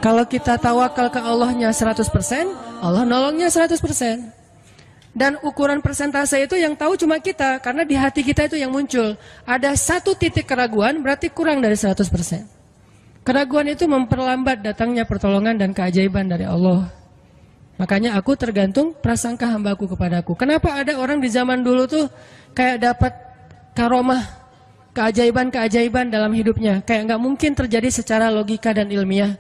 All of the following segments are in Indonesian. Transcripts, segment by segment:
Kalau kita tawakal ke Allahnya 100%, Allah nolongnya 100%. Dan ukuran persentase itu yang tahu cuma kita, karena di hati kita itu yang muncul. Ada satu titik keraguan, berarti kurang dari 100%. Keraguan itu memperlambat datangnya pertolongan dan keajaiban dari Allah. Makanya aku tergantung prasangka hambaku kepadaku. Kenapa ada orang di zaman dulu tuh kayak dapat karomah, keajaiban-keajaiban dalam hidupnya. Kayak nggak mungkin terjadi secara logika dan ilmiah.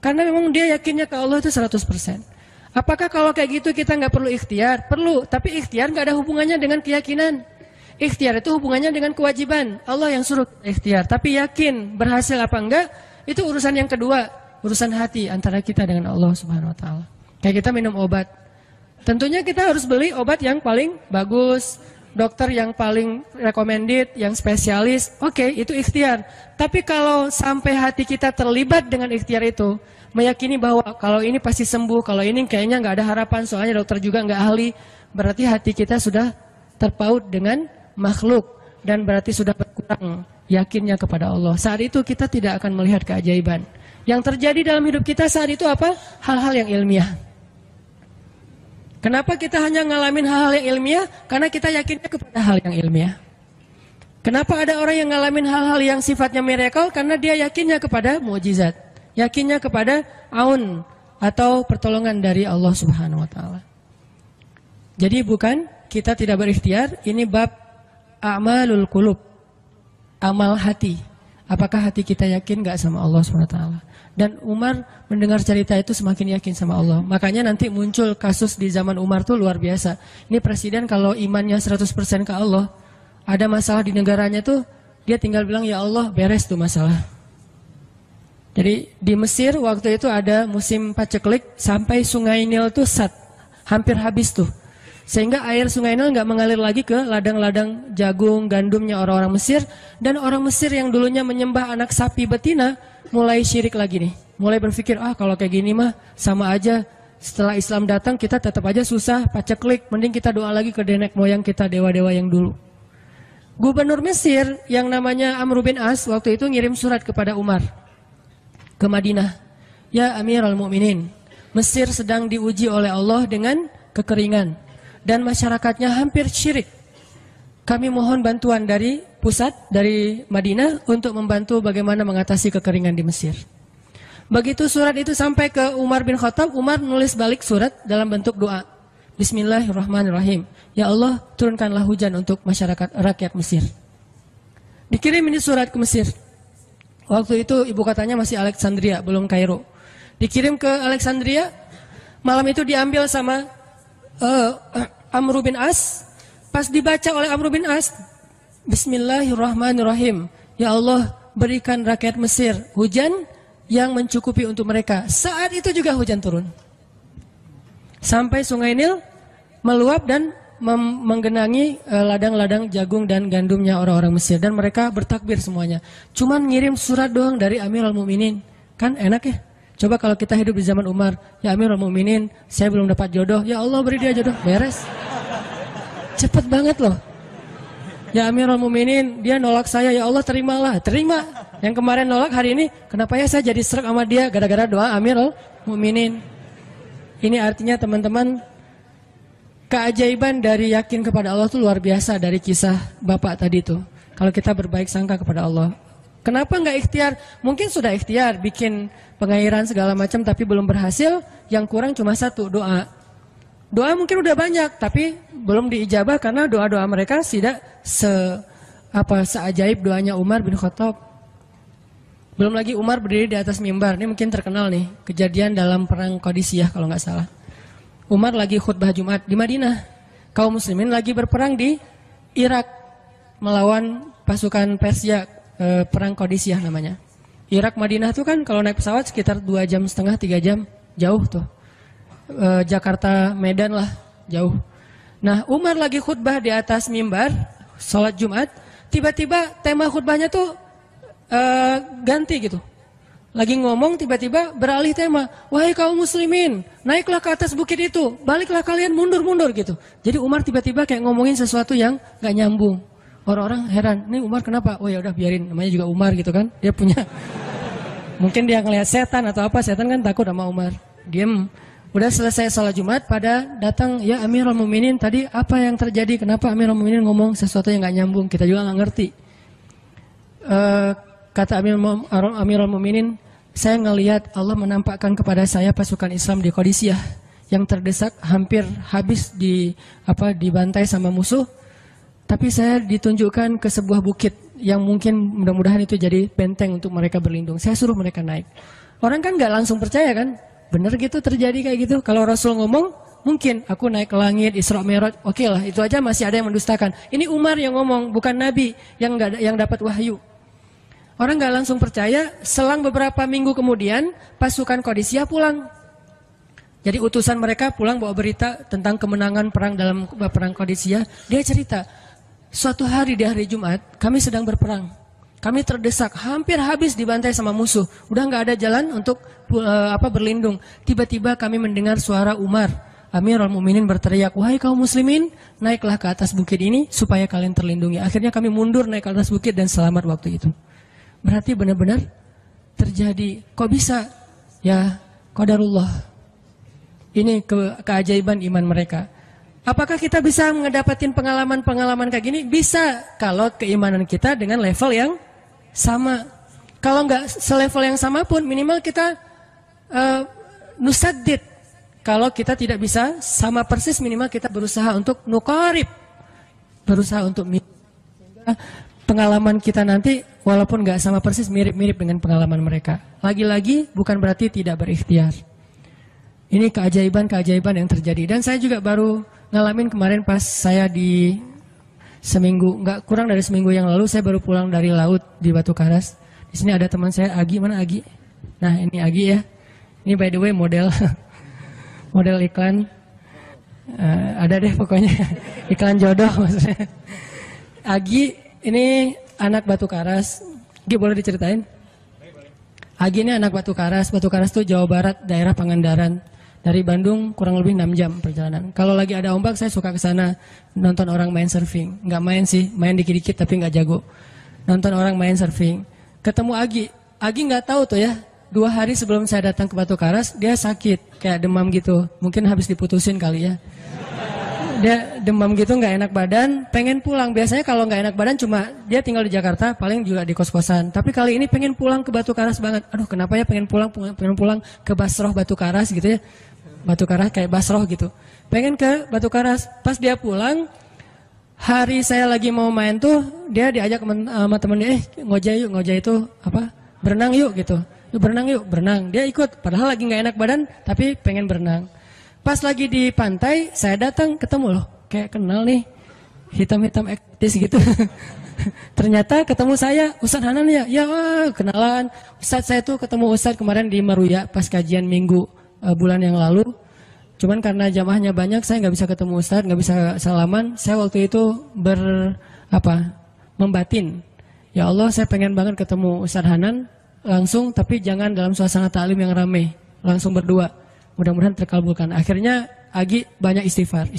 Karena memang dia yakinnya ke Allah itu 100%. Apakah kalau kayak gitu kita nggak perlu ikhtiar? Perlu, tapi ikhtiar nggak ada hubungannya dengan keyakinan. Ikhtiar itu hubungannya dengan kewajiban. Allah yang suruh ikhtiar, tapi yakin berhasil apa enggak, itu urusan yang kedua. Urusan hati antara kita dengan Allah Subhanahu Wa Taala. Kayak kita minum obat. Tentunya kita harus beli obat yang paling bagus, dokter yang paling recommended, yang spesialis. Oke, itu ikhtiar. Tapi kalau sampai hati kita terlibat dengan ikhtiar itu, meyakini bahwa kalau ini pasti sembuh, kalau ini kayaknya nggak ada harapan, soalnya dokter juga nggak ahli, berarti hati kita sudah terpaut dengan makhluk dan berarti sudah berkurang yakinnya kepada Allah. Saat itu kita tidak akan melihat keajaiban. Yang terjadi dalam hidup kita saat itu apa? Hal-hal yang ilmiah. Kenapa kita hanya ngalamin hal-hal yang ilmiah? Karena kita yakinnya kepada hal yang ilmiah. Kenapa ada orang yang ngalamin hal-hal yang sifatnya miracle? Karena dia yakinnya kepada mukjizat. Yakinnya kepada aun atau pertolongan dari Allah Subhanahu Wa Taala. Jadi bukan kita tidak berikhtiar, ini bab a'malul qulub, amal hati. Apakah hati kita yakin nggak sama Allah Subhanahu Wa Taala? Dan Umar mendengar cerita itu semakin yakin sama Allah. Makanya nanti muncul kasus di zaman Umar tuh luar biasa. Ini presiden kalau imannya 100% ke Allah, ada masalah di negaranya tuh dia tinggal bilang ya Allah beres tuh masalah. Jadi di Mesir waktu itu ada musim paceklik sampai sungai Nil tuh hampir habis tuh. Sehingga air sungai Nil nggak mengalir lagi ke ladang-ladang jagung, gandumnya orang-orang Mesir. Dan orang Mesir yang dulunya menyembah anak sapi betina mulai syirik lagi nih. Mulai berpikir, kalau kayak gini mah sama aja. Setelah Islam datang kita tetap aja susah, paceklik. Mending kita doa lagi ke nenek moyang kita, dewa-dewa yang dulu. Gubernur Mesir yang namanya Amr bin As waktu itu ngirim surat kepada Umar ke Madinah. Ya Amirul Mukminin, Mesir sedang diuji oleh Allah dengan kekeringan dan masyarakatnya hampir syirik. Kami mohon bantuan dari pusat, dari Madinah untuk membantu bagaimana mengatasi kekeringan di Mesir. Begitu surat itu sampai ke Umar bin Khattab, Umar nulis balik surat dalam bentuk doa. Bismillahirrahmanirrahim. Ya Allah, turunkanlah hujan untuk masyarakat rakyat Mesir. Dikirim ini surat ke Mesir. Waktu itu ibu kotanya masih Alexandria, belum Kairo. Dikirim ke Alexandria, malam itu diambil sama Amr bin As. Pas dibaca oleh Amr bin As, Bismillahirrahmanirrahim. Ya Allah, berikan rakyat Mesir hujan yang mencukupi untuk mereka. Saat itu juga hujan turun. Sampai sungai Nil meluap dan menggenangi ladang-ladang jagung dan gandumnya orang-orang Mesir. Dan mereka bertakbir semuanya. Cuman ngirim surat doang dari Amirul Mukminin. Kan enak ya? Coba kalau kita hidup di zaman Umar. Ya Amirul Mukminin, saya belum dapat jodoh. Ya Allah beri dia jodoh. Beres. Cepet banget loh. Ya Amirul Mukminin, dia nolak saya. Ya Allah terimalah. Terima. Yang kemarin nolak hari ini, kenapa ya saya jadi srek sama dia? Gara-gara doa Amirul Mukminin. Ini artinya teman-teman, keajaiban dari yakin kepada Allah itu luar biasa dari kisah Bapak tadi tuh. Kalau kita berbaik sangka kepada Allah. Kenapa nggak ikhtiar? Mungkin sudah ikhtiar, bikin pengairan segala macam tapi belum berhasil. Yang kurang cuma satu, doa. Doa mungkin udah banyak tapi belum diijabah karena doa-doa mereka tidak seajaib doanya Umar bin Khattab. Belum lagi Umar berdiri di atas mimbar. Ini mungkin terkenal nih, kejadian dalam perang Qadisiyah kalau nggak salah. Umar lagi khutbah Jumat di Madinah. Kaum muslimin lagi berperang di Irak melawan pasukan Persia, perang Qadisiyah namanya. Irak Madinah itu kan kalau naik pesawat sekitar 2,5 jam, 3 jam, jauh tuh. Jakarta Medan lah, jauh. Nah, Umar lagi khutbah di atas mimbar, sholat Jumat, tiba-tiba tema khutbahnya tuh ganti gitu. Lagi ngomong tiba-tiba beralih tema. Wahai kaum muslimin, naiklah ke atas bukit itu, baliklah kalian mundur-mundur gitu. Jadi Umar tiba-tiba kayak ngomongin sesuatu yang gak nyambung. Orang-orang heran, ini Umar kenapa? Oh ya udah biarin, namanya juga Umar gitu kan. Dia punya Mungkin dia ngelihat setan atau apa, setan kan takut sama Umar. Diem. Udah selesai sholat Jumat, pada datang, ya Amirul Mukminin, tadi apa yang terjadi? Kenapa Amirul Mukminin ngomong sesuatu yang nggak nyambung? Kita juga nggak ngerti. Kata Amirul Mukminin, saya ngelihat Allah menampakkan kepada saya pasukan Islam di Qadisiyah yang terdesak, hampir habis dibantai sama musuh. Tapi saya ditunjukkan ke sebuah bukit yang mungkin mudah-mudahan itu jadi benteng untuk mereka berlindung. Saya suruh mereka naik. Orang kan nggak langsung percaya kan? Bener gitu terjadi kayak gitu. Kalau Rasul ngomong, mungkin aku naik ke langit, Isra Mi'raj, oke lah, itu aja masih ada yang mendustakan. Ini Umar yang ngomong, bukan Nabi yang dapat wahyu. Orang nggak langsung percaya. Selang beberapa minggu kemudian, pasukan Qadisiyah pulang. Jadi utusan mereka pulang bawa berita tentang kemenangan perang dalam perang Qadisiyah. Dia cerita, suatu hari di hari Jumat, kami sedang berperang. Kami terdesak, hampir habis dibantai sama musuh. Udah nggak ada jalan untuk berlindung. Tiba-tiba kami mendengar suara Umar. Amirul Mukminin berteriak, wahai kaum muslimin, naiklah ke atas bukit ini supaya kalian terlindungi. Akhirnya kami mundur naik ke atas bukit dan selamat waktu itu. Berarti benar-benar terjadi. Kok bisa? Ya, qadarullah. Ini keajaiban iman mereka. Apakah kita bisa mendapatkan pengalaman-pengalaman kayak gini? Bisa, kalau keimanan kita dengan level yang sama. Kalau nggak selevel yang sama pun, minimal kita nusaddid. Kalau kita tidak bisa sama persis, minimal kita berusaha untuk nuqarib. Berusaha untuk pengalaman kita nanti, walaupun nggak sama persis, mirip-mirip dengan pengalaman mereka. Lagi-lagi, bukan berarti tidak berikhtiar. Ini keajaiban-keajaiban yang terjadi. Dan saya juga baru ngalamin kemarin pas saya di seminggu, nggak kurang dari seminggu yang lalu, saya baru pulang dari laut di Batu Karas. Di sini ada teman saya, Agi. Mana Agi? Nah, ini Agi ya. Ini by the way model model iklan. Ada deh pokoknya iklan jodoh maksudnya. Agi ini anak Batu Karas. Agi boleh diceritain? Agi ini anak Batu Karas. Batu Karas itu Jawa Barat, daerah Pangandaran. Dari Bandung kurang lebih 6 jam perjalanan. Kalau lagi ada ombak saya suka ke sana nonton orang main surfing. Nggak main sih, main dikit-dikit tapi nggak jago. Nonton orang main surfing. Ketemu Agi. Agi nggak tahu tuh ya. 2 hari sebelum saya datang ke Batu Karas, dia sakit, kayak demam gitu. Mungkin habis diputusin kali ya. Dia demam gitu, nggak enak badan, pengen pulang. Biasanya kalau nggak enak badan cuma dia tinggal di Jakarta, paling juga di kos-kosan. Tapi kali ini pengen pulang ke Batu Karas banget. Aduh, kenapa ya pengen pulang ke Basroh Batu Karas gitu ya. Batu Karas kayak Basroh gitu. Pengen ke Batu Karas. Pas dia pulang, hari saya lagi mau main tuh, dia diajak sama temennya, ngojek itu apa? Berenang yuk gitu. Yuk berenang yuk, berenang. Dia ikut, padahal lagi nggak enak badan, tapi pengen berenang. Pas lagi di pantai, saya datang ketemu loh, kayak kenal nih, hitam-hitam ektis gitu. Ternyata ketemu saya, Ustadz Hanan ya, ya kenalan. Ustadz saya tuh ketemu Ustadz kemarin di Meruya pas kajian minggu bulan yang lalu. Cuman karena jamaahnya banyak, saya nggak bisa ketemu Ustadz, nggak bisa salaman. Saya waktu itu membatin. Ya Allah, saya pengen banget ketemu Ustadz Hanan langsung, tapi jangan dalam suasana ta'lim yang ramai, langsung berdua. Mudah-mudahan terkabulkan. Akhirnya Agi banyak istighfar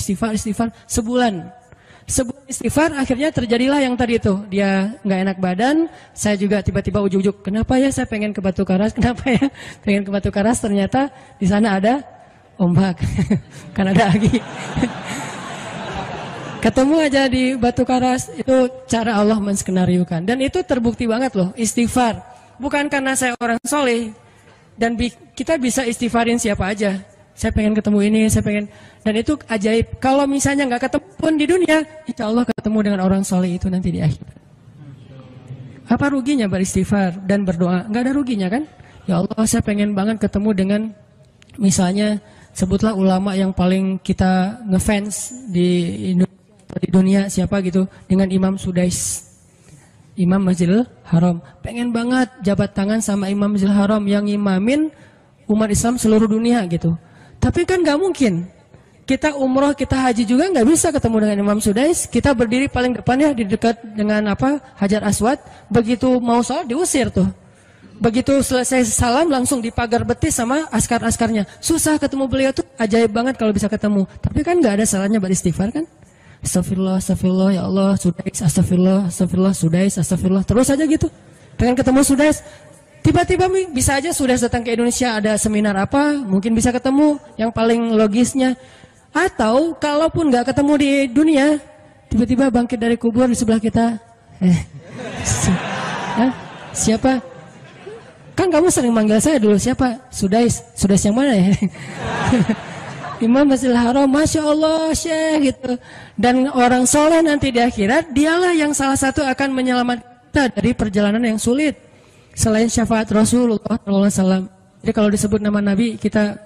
sebulan istighfar. Akhirnya terjadilah yang tadi itu, dia nggak enak badan. Saya juga tiba-tiba ujuk-ujuk, kenapa ya saya pengen ke Batu Karas, kenapa ya pengen ke Batu Karas. Ternyata di sana ada ombak. Kan ada Agi. Ketemu aja di Batu Karas. Itu cara Allah menskenariokan. Dan itu terbukti banget loh, istighfar. Bukan karena saya orang soleh. Dan kita bisa istighfarin siapa aja. Saya pengen ketemu ini, saya pengen. Dan itu ajaib. Kalau misalnya nggak ketemu pun di dunia, insya Allah ketemu dengan orang soleh itu nanti di akhir. Apa ruginya beristighfar dan berdoa? Nggak ada ruginya kan? Ya Allah, saya pengen banget ketemu dengan, misalnya, sebutlah ulama yang paling kita ngefans di dunia siapa gitu, dengan Imam Sudais, Imam Masjidil Haram. Pengen banget jabat tangan sama Imam Masjidil Haram yang imamin umat Islam seluruh dunia gitu. Tapi kan nggak mungkin. Kita umroh, kita haji juga nggak bisa ketemu dengan Imam Sudais. Kita berdiri paling depan ya, di dekat dengan Hajar Aswad. Begitu mau sholat diusir tuh. Begitu selesai salam langsung dipagar betis sama askar-askarnya. Susah ketemu beliau tuh, ajaib banget kalau bisa ketemu. Tapi kan nggak ada salahnya beristighfar kan? Astagfirullah, astagfirullah, ya Allah, Sudais, astagfirullah, astagfirullah, Sudais, astagfirullah. Terus aja gitu. Pengen ketemu Sudais. Tiba-tiba bisa aja sudah datang ke Indonesia, ada seminar apa, mungkin bisa ketemu yang paling logisnya. Atau kalaupun nggak ketemu di dunia, tiba-tiba bangkit dari kubur di sebelah kita. Siapa? Kan kamu sering manggil saya dulu, siapa? Sudais yang mana ya? Imam Masjidil Haram, Masya Allah Syekh gitu. Dan orang soleh nanti di akhirat, dialah yang salah satu akan menyelamatkan kita dari perjalanan yang sulit. Selain syafaat Rasulullah SAW. Jadi kalau disebut nama Nabi, kita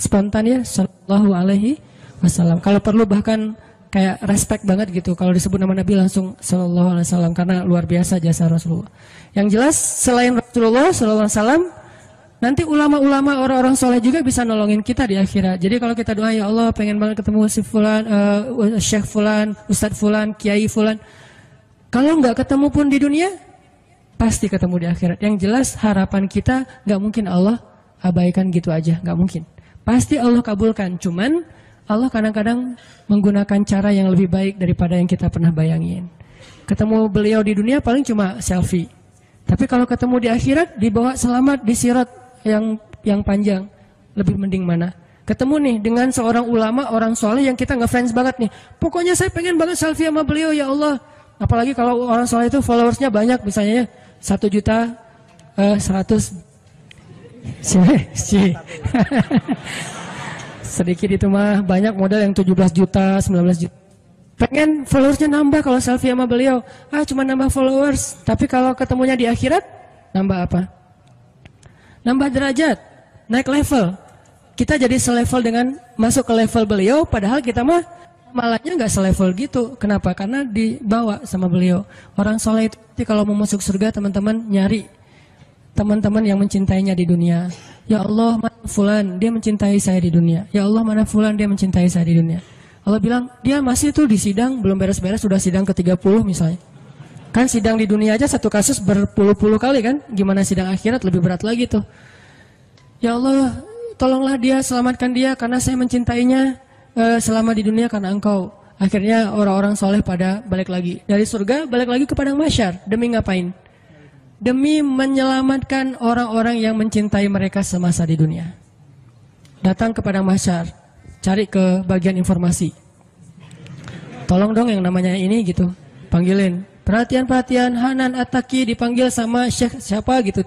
spontan ya, Sallallahu Alaihi Wasallam. Kalau perlu bahkan kayak respect banget gitu. Kalau disebut nama Nabi langsung Sallallahu Alaihi Wasallam, karena luar biasa jasa Rasulullah. Yang jelas selain Rasulullah Sallallahu Alaihi Wasallam, nanti ulama-ulama orang-orang soleh juga bisa nolongin kita di akhirat. Jadi kalau kita doa, ya Allah pengen banget ketemu si Fulan, Syekh Fulan, Ustadz Fulan, Kiai Fulan. Kalau nggak ketemu pun di dunia, pasti ketemu di akhirat. Yang jelas harapan kita nggak mungkin Allah abaikan gitu aja, nggak mungkin. Pasti Allah kabulkan. Cuman Allah kadang-kadang menggunakan cara yang lebih baik daripada yang kita pernah bayangin. Ketemu beliau di dunia paling cuma selfie. Tapi kalau ketemu di akhirat, dibawa selamat di sirat yang panjang, lebih mending mana? Ketemu nih dengan seorang ulama, orang soleh yang kita ngefans banget nih. Pokoknya saya pengen banget selfie sama beliau, ya Allah. Apalagi kalau orang soleh itu followersnya banyak, misalnya 1.100.000. Sedikit itu mah, banyak model yang 17 juta, 19 juta. Pengen followersnya nambah kalau selfie sama beliau. Cuma nambah followers. Tapi kalau ketemunya di akhirat, nambah apa? Nambah derajat, naik level. Kita jadi selevel dengan masuk ke level beliau, padahal kita mah malahnya nggak selevel gitu. Kenapa? Karena dibawa sama beliau. Orang soleh itu kalau mau masuk surga, teman-teman nyari teman-teman yang mencintainya di dunia. Ya Allah, mana fulan, dia mencintai saya di dunia. Ya Allah, mana fulan, dia mencintai saya di dunia. Allah bilang, dia masih tuh di sidang, belum beres-beres, sudah sidang ke-30 misalnya. Kan sidang di dunia aja satu kasus berpuluh-puluh kali kan. Gimana sidang akhirat, lebih berat lagi tuh. Ya Allah, tolonglah dia, selamatkan dia, karena saya mencintainya selama di dunia karena engkau. Akhirnya orang-orang soleh pada balik lagi. Dari surga, balik lagi ke padang mahsyar. Demi ngapain? Demi menyelamatkan orang-orang yang mencintai mereka semasa di dunia. Datang ke padang mahsyar, cari ke bagian informasi. Tolong dong yang namanya ini gitu, panggilin. Perhatian-perhatian, Hanan At-Taki dipanggil sama Syekh siapa gitu.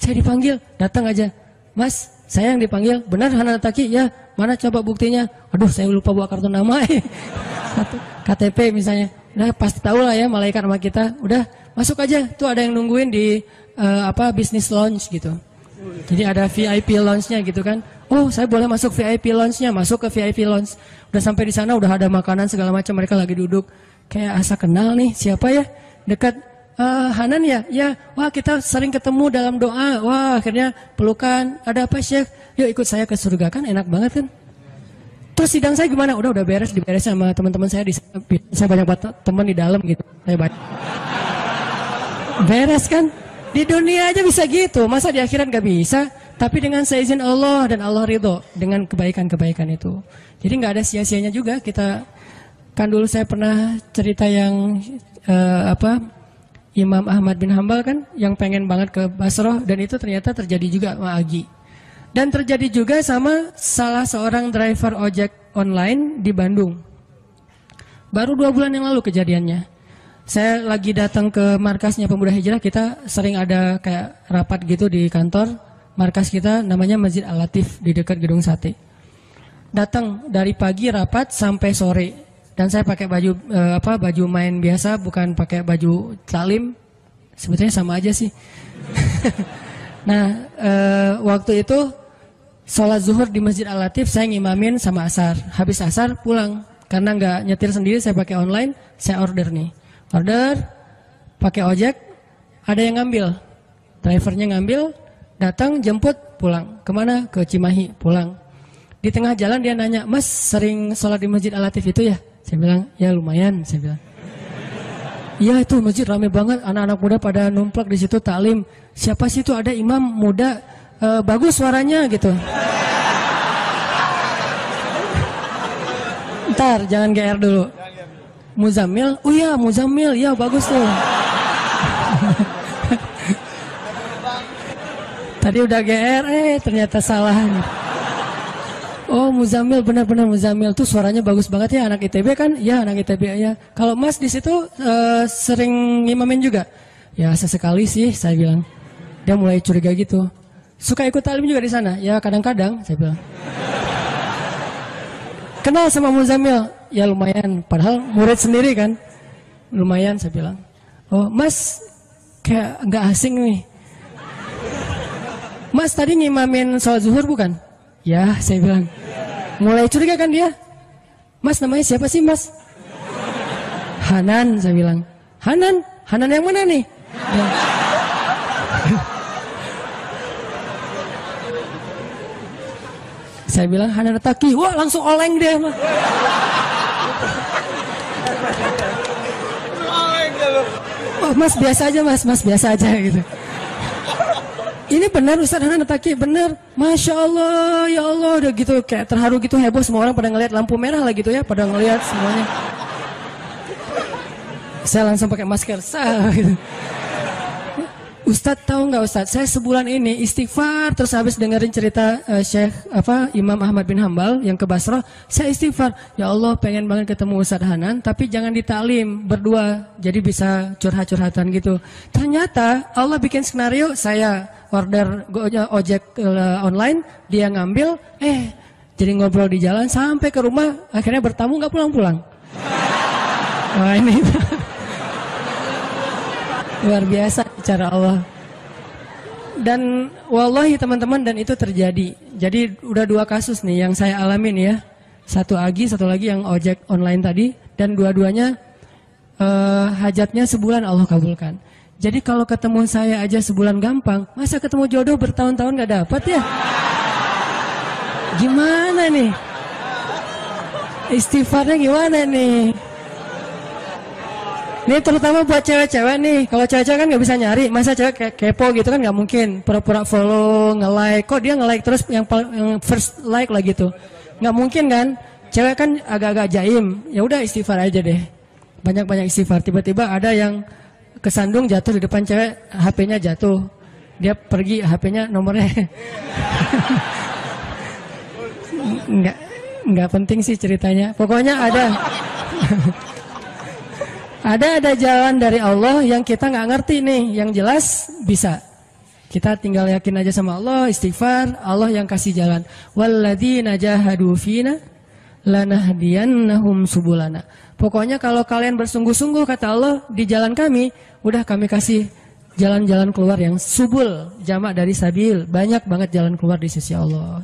Saya dipanggil, datang aja. Mas, saya yang dipanggil, benar Hanan At-Taki? Ya, mana coba buktinya? Aduh, saya lupa bawa kartu nama. KTP misalnya. Udah pasti tahu lah ya malaikat sama kita. Udah, masuk aja. Tuh ada yang nungguin di business lounge gitu. Jadi ada VIP lounge-nya gitu kan. Oh, saya boleh masuk VIP lounge-nya, masuk ke VIP lounge. Udah sampai di sana udah ada makanan segala macam, mereka lagi duduk. Kayak asa kenal nih, siapa ya? Dekat Hanan ya? Ya, wah kita sering ketemu dalam doa. Wah, akhirnya pelukan. Ada apa, Syekh? Yuk ikut saya ke surga, kan enak banget kan? Terus sidang saya gimana? Udah beres, diberes sama teman-teman saya di sana. Saya banyak teman di dalam gitu. Saya banyak. Beres kan? Di dunia aja bisa gitu, masa di akhirat gak bisa? Tapi dengan seizin Allah dan Allah ridho dengan kebaikan-kebaikan itu. Jadi gak ada sia-sianya juga. Kita kan dulu saya pernah cerita yang Imam Ahmad bin Hambal kan, yang pengen banget ke Basrah, dan itu ternyata terjadi juga sama Agi. Dan terjadi juga sama salah seorang driver ojek online di Bandung. Baru 2 bulan yang lalu kejadiannya. Saya lagi datang ke markasnya Pemuda Hijrah, kita sering ada kayak rapat gitu di kantor. Markas kita namanya Masjid Al-Latif di dekat Gedung Sate. Datang dari pagi rapat sampai sore. Dan saya pakai baju baju main biasa, bukan pakai baju taklim. Sebetulnya sama aja sih. Nah, waktu itu sholat zuhur di Masjid Al-Latif saya ngimamin sama asar. Habis asar pulang. Karena nggak nyetir sendiri, saya pakai online, saya order nih. Order, pakai ojek, ada yang ngambil. Drivernya ngambil, datang, jemput, pulang. Kemana? Ke Cimahi, pulang. Di tengah jalan dia nanya, Mas sering sholat di Masjid Al-Latif itu ya? Saya bilang, ya lumayan, saya bilang. Iya itu masjid rame banget, anak-anak muda pada numplak di situ taklim. Siapa sih itu, ada imam muda, bagus suaranya gitu. Ntar, jangan GR dulu. Muzammil, oh iya Muzammil, ya bagus tuh. Tadi udah GR, ternyata salah. Oh Muzamil, benar-benar Muzamil tuh suaranya bagus banget ya, anak ITB kan? Ya anak ITB ya. Kalau Mas di situ sering ngimamin juga? Ya sesekali sih saya bilang. Dia mulai curiga gitu. Suka ikut talim juga di sana? Ya kadang-kadang saya bilang. Kenal sama Muzamil? Ya lumayan, padahal murid sendiri kan. Lumayan saya bilang. Oh Mas kayak nggak asing nih. Mas tadi ngimamin sholat zuhur bukan? Ya saya bilang. Mulai curiga kan dia. Mas namanya siapa sih Mas? Hanan saya bilang. Hanan? Hanan yang mana nih? Ya. Saya bilang Hanan Taki. Wah langsung oleng dia mah. Oh Mas biasa aja Mas biasa aja gitu. Ini benar Ustaz Hanan Taki, benar. Masya Allah, ya Allah, udah gitu kayak terharu gitu, heboh, semua orang pada ngelihat lampu merah lah gitu ya, pada ngelihat semuanya. Saya langsung pakai masker, gitu. Ustadz tahu nggak Ustadz, saya sebulan ini istighfar terus habis dengerin cerita Imam Ahmad bin Hambal yang ke Basrah, saya istighfar, ya Allah pengen banget ketemu Ustadz Hanan, tapi jangan ditaklim berdua, jadi bisa curhat-curhatan gitu. Ternyata Allah bikin skenario, saya order ojek online, dia ngambil, jadi ngobrol di jalan sampai ke rumah, akhirnya bertamu nggak pulang-pulang. Wah ini luar biasa cara Allah. Dan wallahi teman-teman, dan itu terjadi. Jadi udah 2 kasus nih yang saya alamin ya. Satu lagi yang ojek online tadi, dan dua-duanya hajatnya sebulan Allah kabulkan. Jadi kalau ketemu saya aja sebulan gampang, masa ketemu jodoh bertahun-tahun gak dapat ya? Gimana nih? Istighfarnya gimana nih? Ini terutama buat cewek-cewek nih. Kalau cewek-cewek kan gak bisa nyari, masa cewek kayak kepo gitu kan gak mungkin. Pura-pura follow, nge-like. Kok dia nge-like terus yang first like lah gitu? Gak mungkin kan? Cewek kan agak-agak jaim. Ya udah istighfar aja deh. Banyak-banyak istighfar. Tiba-tiba ada yang kesandung jatuh di depan cewek, HP-nya jatuh. Dia pergi, HP-nya nomornya. Nggak penting sih ceritanya. Pokoknya ada jalan dari Allah yang kita nggak ngerti nih. Yang jelas bisa. Kita tinggal yakin aja sama Allah, istighfar, Allah yang kasih jalan. Walladzina jahadu fina lanahdiyannahum subulana. Pokoknya kalau kalian bersungguh-sungguh kata Allah di jalan kami, udah kami kasih jalan-jalan keluar yang subul, jamak dari sabil, banyak banget jalan keluar di sisi Allah.